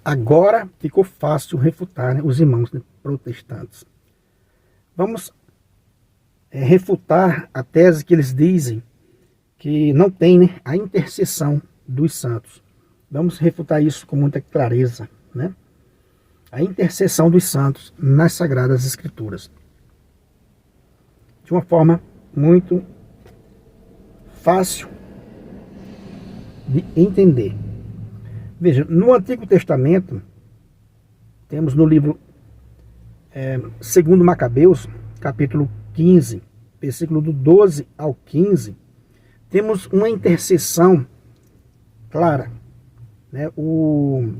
Agora ficou fácil refutar, né, os irmãos, né, protestantes. Vamos refutar a tese que eles dizem que não tem, né, a intercessão dos santos. Vamos refutar isso com muita clareza, né? A intercessão dos santos nas Sagradas Escrituras. De uma forma muito fácil de entender. Veja, no Antigo Testamento, temos no livro 2 Macabeus, capítulo 15, versículo do 12 ao 15, temos uma intercessão clara, né? O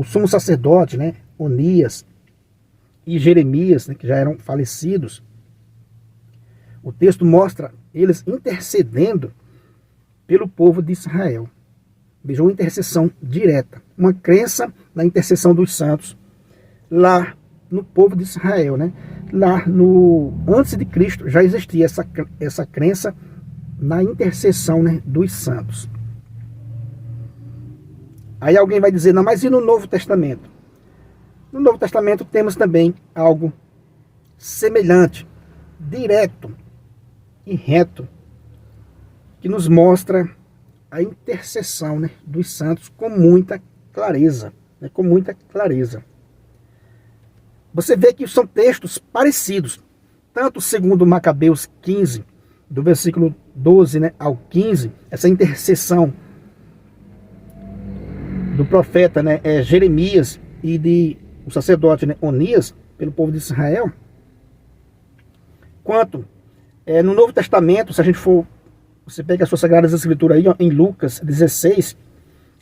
sumo sacerdote, né, Onias e Jeremias, né, que já eram falecidos, o texto mostra eles intercedendo pelo povo de Israel. Veja, uma intercessão direta, uma crença na intercessão dos santos lá no povo de Israel, né? Lá antes de Cristo já existia essa crença na intercessão, né, dos santos. Aí alguém vai dizer, não, mas e no Novo Testamento? No Novo Testamento temos também algo semelhante, direto e reto, que nos mostra a intercessão, né, dos santos com muita clareza, né, com muita clareza. Você vê que são textos parecidos, tanto segundo Macabeus 15, do versículo 12, né, ao 15, essa intercessão do profeta, né, Jeremias e o sacerdote, né, Onias, pelo povo de Israel, quanto no Novo Testamento, se a gente for, você pega as suas Sagradas Escrituras aí, ó, em Lucas 16,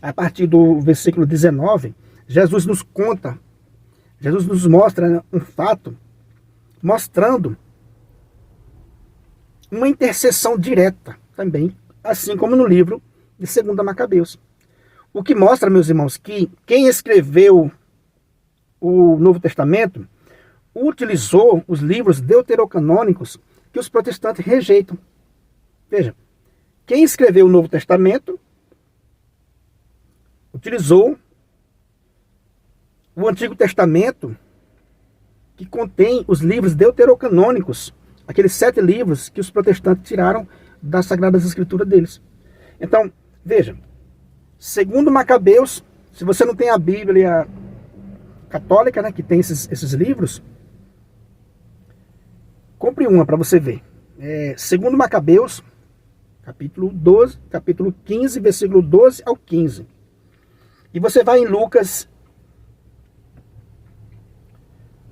a partir do versículo 19, Jesus nos mostra, né, um fato, mostrando uma intercessão direta também, assim como no livro de 2 Macabeus. O que mostra, meus irmãos, que quem escreveu o Novo Testamento utilizou os livros deuterocanônicos que os protestantes rejeitam. Veja, quem escreveu o Novo Testamento utilizou o Antigo Testamento, que contém os livros deuterocanônicos, aqueles 7 livros que os protestantes tiraram das Sagradas Escrituras deles. Então, veja, segundo Macabeus, se você não tem a Bíblia católica, né, que tem esses livros, compre uma para você ver. Segundo Macabeus, capítulo 15, versículo 12 ao 15. E você vai em Lucas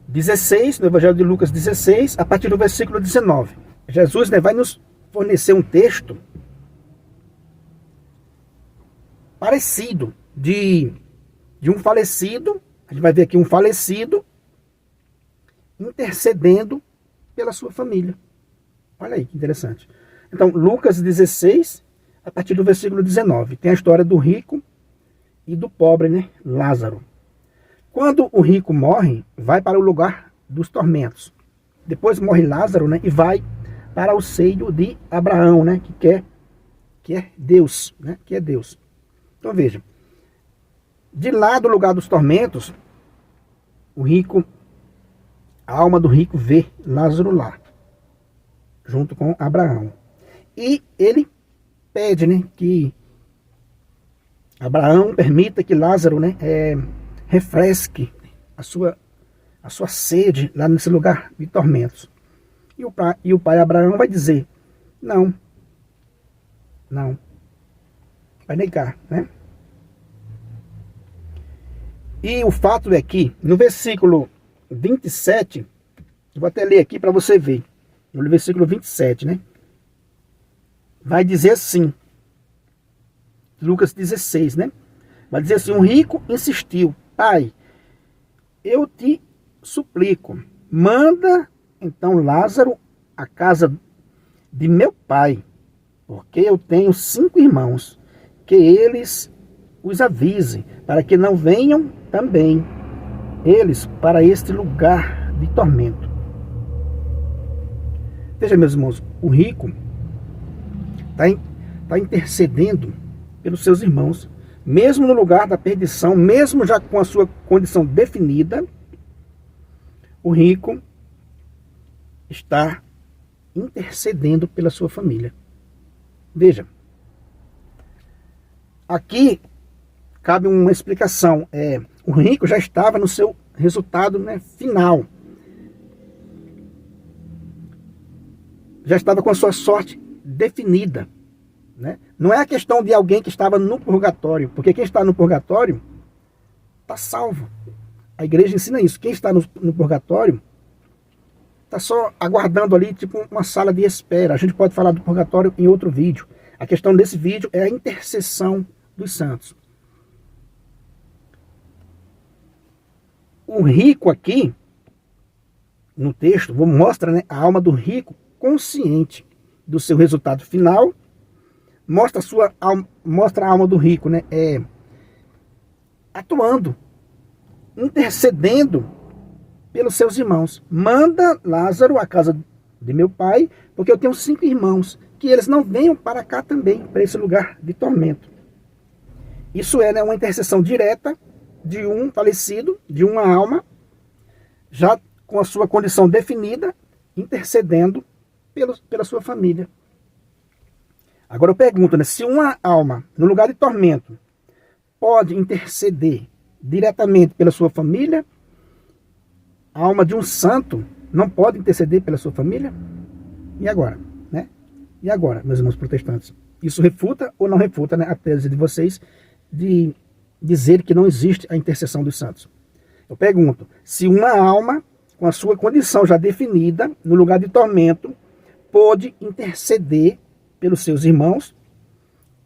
16, no Evangelho de Lucas 16, a partir do versículo 19. Jesus, né, vai nos fornecer um texto parecido de um falecido. A gente vai ver aqui um falecido intercedendo pela sua família. Olha aí que interessante. Então, Lucas 16, a partir do versículo 19, tem a história do rico e do pobre, né, Lázaro. Quando o rico morre, vai para o lugar dos tormentos. Depois morre Lázaro, né, e vai para o seio de Abraão, né, que é Deus, né, que é Deus. Então veja, de lá do lugar dos tormentos, a alma do rico vê Lázaro lá, junto com Abraão. E ele pede, né, que Abraão permita que Lázaro, né, refresque a sua sede lá nesse lugar de tormentos. E o pai Abraão vai dizer, não, vai negar, né? E o fato é que, no versículo 27, eu vou até ler aqui para você ver, no versículo 27, né? Vai dizer assim, Lucas 16, né? Vai dizer assim, um rico insistiu, pai, eu te suplico, manda então Lázaro à casa de meu pai, porque eu tenho 5 irmãos, que eles os avise, para que não venham também eles para este lugar de tormento. Veja, meus irmãos, o rico está intercedendo pelos seus irmãos, mesmo no lugar da perdição, mesmo já com a sua condição definida, o rico está intercedendo pela sua família. Veja, aqui cabe uma explicação. O rico já estava no seu resultado, né, final. Já estava com a sua sorte definida, né? Não é a questão de alguém que estava no purgatório, porque quem está no purgatório está salvo. A igreja ensina isso. Quem está no purgatório está só aguardando ali, tipo uma sala de espera. A gente pode falar do purgatório em outro vídeo. A questão desse vídeo é a intercessão dos santos. O rico aqui, no texto, mostra, né, a alma do rico consciente do seu resultado final. Mostra a alma do rico, né, atuando, intercedendo pelos seus irmãos. Manda Lázaro à casa de meu pai, porque eu tenho 5 irmãos, que eles não venham para cá também, para esse lugar de tormento. Isso é, né, uma intercessão direta de um falecido, de uma alma, já com a sua condição definida, intercedendo pela sua família. Agora eu pergunto, né, se uma alma, no lugar de tormento, pode interceder diretamente pela sua família, a alma de um santo não pode interceder pela sua família? E agora? Né? E agora, meus irmãos protestantes? Isso refuta ou não refuta, né, a tese de vocês de dizer que não existe a intercessão dos santos? Eu pergunto, se uma alma, com a sua condição já definida, no lugar de tormento, pôde interceder pelos seus irmãos,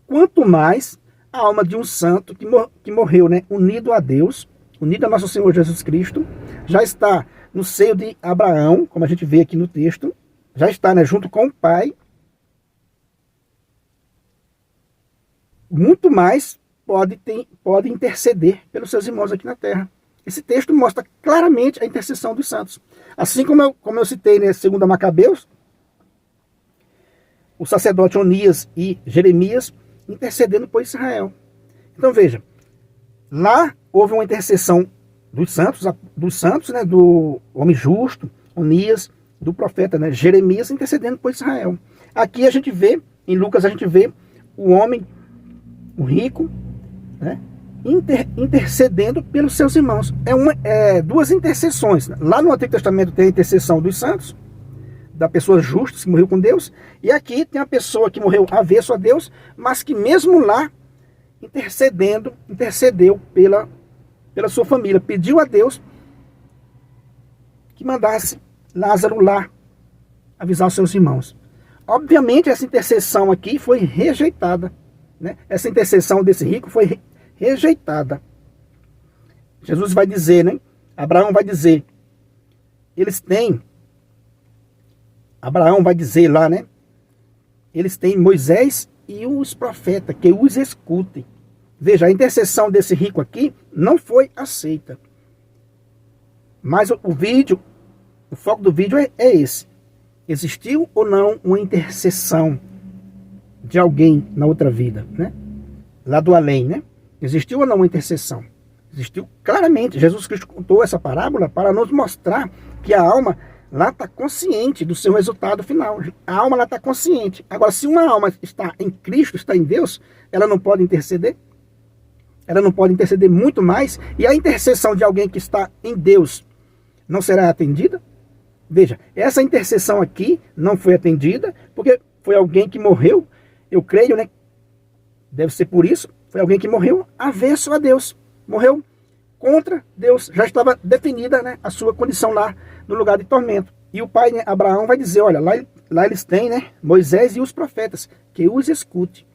quanto mais a alma de um santo que morreu, né, unido a Deus, unido a nosso Senhor Jesus Cristo, já está no seio de Abraão, como a gente vê aqui no texto, já está, né, junto com o Pai, muito mais pode interceder pelos seus irmãos aqui na terra. Esse texto mostra claramente a intercessão dos santos. Assim como eu citei, né, segundo Macabeus, o sacerdote Onias e Jeremias intercedendo por Israel. Então veja, lá houve uma intercessão dos santos, né, do homem justo, Onias, do profeta, né, Jeremias, intercedendo por Israel. Aqui a gente vê, em Lucas a gente vê o homem, o rico, né, intercedendo pelos seus irmãos. Duas intercessões. Lá no Antigo Testamento tem a intercessão dos santos, da pessoa justa que morreu com Deus, e aqui tem a pessoa que morreu avesso a Deus, mas que mesmo lá, intercedeu pela sua família, pediu a Deus que mandasse Lázaro lá avisar os seus irmãos. Obviamente essa intercessão aqui foi rejeitada, né? Essa intercessão desse rico foi rejeitada. Jesus vai dizer, né? Abraão vai dizer, Abraão vai dizer lá, né? Eles têm Moisés e os profetas, que os escutem. Veja, a intercessão desse rico aqui não foi aceita. Mas o foco do vídeo é esse. Existiu ou não uma intercessão de alguém na outra vida, né? Lá do além, né? Existiu ou não uma intercessão? Existiu claramente. Jesus Cristo contou essa parábola para nos mostrar que a alma lá está consciente do seu resultado final. A alma lá está consciente. Agora, se uma alma está em Cristo, está em Deus, ela não pode interceder? Ela não pode interceder muito mais? E a intercessão de alguém que está em Deus não será atendida? Veja, essa intercessão aqui não foi atendida, porque foi alguém que morreu, eu creio, né? Deve ser por isso, foi alguém que morreu avesso a Deus. Morreu contra Deus. Já estava definida, né, a sua condição lá no lugar de tormento. E o pai, né, Abraão, vai dizer, olha, lá eles têm, né, Moisés e os profetas, que os escute.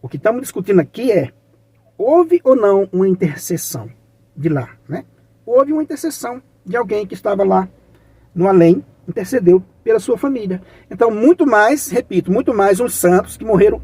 O que estamos discutindo aqui é, houve ou não uma intercessão de lá, né? Houve uma intercessão de alguém que estava lá no além, intercedeu pela sua família. Então, muito mais, repito, muito mais os santos que morreram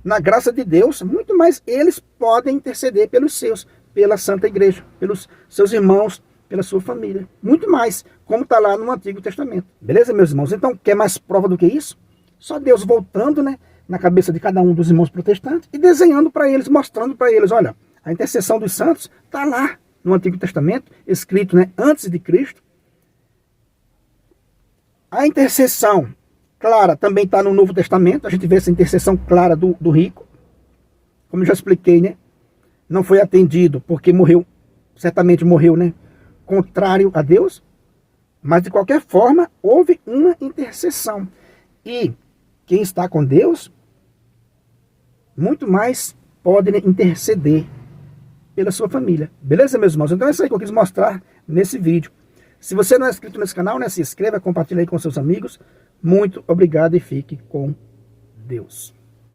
na graça de Deus, muito mais eles podem interceder pelos seus, pela Santa Igreja, pelos seus irmãos, pela sua família. Muito mais, como está lá no Antigo Testamento. Beleza, meus irmãos? Então, quer mais prova do que isso? Só Deus voltando, né, na cabeça de cada um dos irmãos protestantes e desenhando para eles, mostrando para eles, olha, a intercessão dos santos está lá no Antigo Testamento, escrito, né, antes de Cristo. A intercessão clara também está no Novo Testamento, a gente vê essa intercessão clara do rico, como eu já expliquei, né, não foi atendido porque morreu, certamente morreu, né, contrário a Deus, mas de qualquer forma houve uma intercessão. E quem está com Deus, muito mais pode, né, interceder pela sua família. Beleza, meus irmãos? Então é isso aí que eu quis mostrar nesse vídeo. Se você não é inscrito nesse canal, né, se inscreva, compartilhe aí com seus amigos. Muito obrigado e fique com Deus.